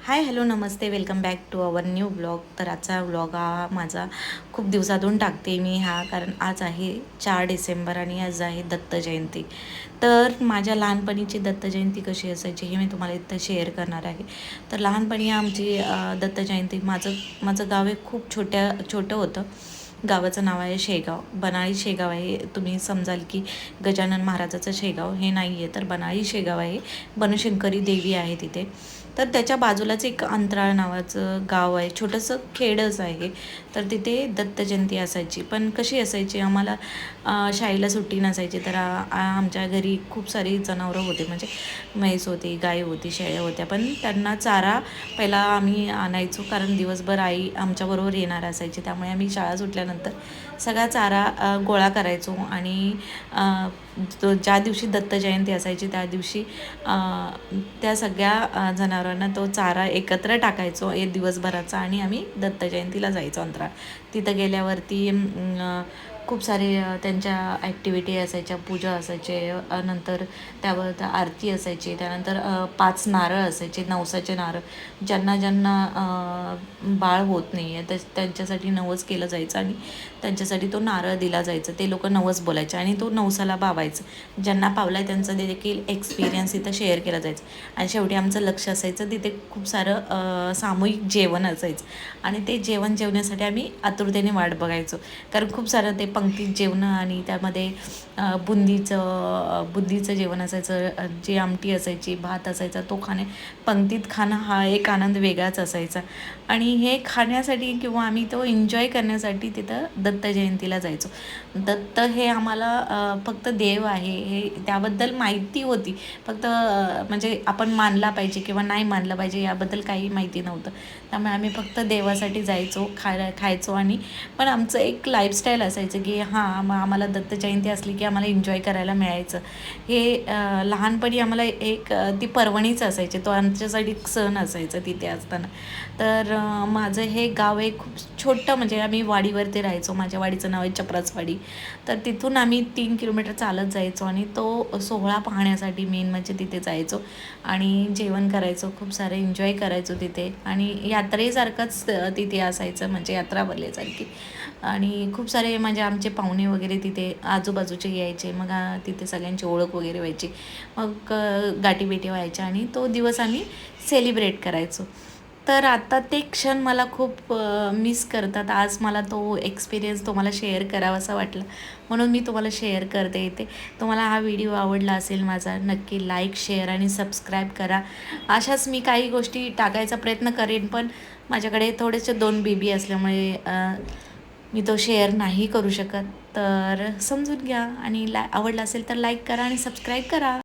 हाय hello नमस्ते welcome back to our new blog. तर आजचा ब्लॉग हा माझा खूप दिवसातून टाकते मी कारण आज आहे 4 डिसेंबर आणि आज आहे दत्त जयंती. तर माझ्या लहानपणीची दत्त जयंती कशी असायची हे मी तुम्हाला इथं शेअर करणार आहे. तर लहानपणी आमची दत्त जयंती माझं गाव हे खूप छोटं होतं. गावाचं नाव आहे शेगाव, बनाळी शेगाव आहे. तुम्ही समजाल की गजानन महाराजाचं शेगाव हे नाही आहे, तर बनाळी शेगाव आहे. बनशंकरी देवी आहे तिथे. तर त्याच्या बाजूलाच एक अंतराळ नावाचं गाव आहे, छोटंसं खेडच आहे. तर तिथे दत्त जयंती असायची. पण कशी असायची, आम्हाला शाळेला सुट्टी नसायची, तर आमच्या घरी खूप सारी जनावरं होते, म्हणजे म्हैस होती, गाय होती, शेळ्या होत्या. पण त्यांना चारा पहिला आम्ही आणायचो, कारण दिवसभर आई आमच्याबरोबर येणार असायची. त्यामुळे आम्ही शाळा सुटल्यानंतर सगळा चारा गोळा करायचो आणि ज्या दिवशी दत्त जयंती असायची त्या दिवशी त्या सगळ्या जनावरांना तो चारा एकत्र टाकायचो दिवसभराचा आणि आम्ही दत्त जयंतीला जायचो अंतराळ. तिथं गेल्यावरती खूप सारे त्यांच्या ॲक्टिव्हिटी असायच्या, पूजा असायचे, नंतर त्यावर आरती असायची, त्यानंतर 5 नारळ असायचे, नवसाचे नारळ. ज्यांना ज्यांना बाळ होत नाही आहे त्यांच्यासाठी नवस केलं जायचं आणि त्यांच्यासाठी तो नारळ दिला जायचा. ते लोक नवस बोलायचे आणि तो नवसाला पावायचं. ज्यांना पावला आहे त्यांचं देखील एक्सपिरियन्स इथं शेअर केला जायचा. आणि शेवटी आमचं लक्ष असायचं तिथे खूप सारं सामूहिक जेवण असायचं आणि ते जेवण जेवण्यासाठी आम्ही आतुरतेने वाट बघायचो. कारण खूप सारं ते पंक्तीत जेवणं आणि त्यामध्ये बुंदीचं जेवण असायचं, जी आमटी असायची, भात असायचा, तो पंक्तीत खाणं हा एक आनंद वेगळाच असायचा. आणि हे खाण्यासाठी किंवा आम्ही तो एन्जॉय करण्यासाठी तिथं दत्त जयंतीला जायचो. दत्त हे आम्हाला फक्त देव आहे हे त्याबद्दल माहिती होती, फक्त म्हणजे आपण मानला पाहिजे किंवा नाही मानलं पाहिजे याबद्दल काही माहिती नव्हतं. त्यामुळे आम्ही फक्त देवासाठी जायचो, खायचो. आणि पण आमचं एक लाईफस्टाईल असायचं की आम्हाला दत्त जयंती असली की आम्हाला एन्जॉय करायला मिळायचं. हे लहानपणी आम्हाला ती पर्वणीच असायची, तो आमच्यासाठी एक सण असायचा तिथे असताना. तर माझं हे गाव एक खूप छोटं, म्हणजे आम्ही वाडीवरती राहायचो. माझ्या वाडीचं नाव आहे चपराचवाडी. तर तिथून आम्ही 3 किलोमीटर चालत जायचो आणि तो सोहळा पाहण्यासाठी मेन म्हणजे तिथे जायचो आणि जेवण करायचो, खूप सारं एन्जॉय करायचो तिथे. आणि यात्रेसारखंच तिथे असायचं, म्हणजे यात्रा भरल्यासारखी. आणि खूप सारे म्हणजे आमचे पाहुणे वगैरे तिथे आजूबाजूचे यायचे. मग तिथे सगळ्यांची ओळख वगैरे व्हायची. मग गाठीभेटी व्हायच्या आणि तो दिवस आम्ही सेलिब्रेट करायचो. तर आता ते क्षण मला खूप मिस करतात. आज मला तो एक्सपिरियन्स तुम्हाला शेअर करावासा वाटला, म्हणून मी तुम्हाला शेअर करते इथे. तुम्हाला हा व्हिडिओ आवडला असेल माझा, नक्की लाईक, शेअर आणि सबस्क्राईब करा. अशाच मी काही गोष्टी टाकायचा प्रयत्न करेन, पण माझ्याकडे थोडेसे 2 बेबी असल्यामुळे मी तो शेअर नाही करू शकत. तर समजून घ्या आणि आवडला असेल तर लाईक करा आणि सबस्क्राईब करा.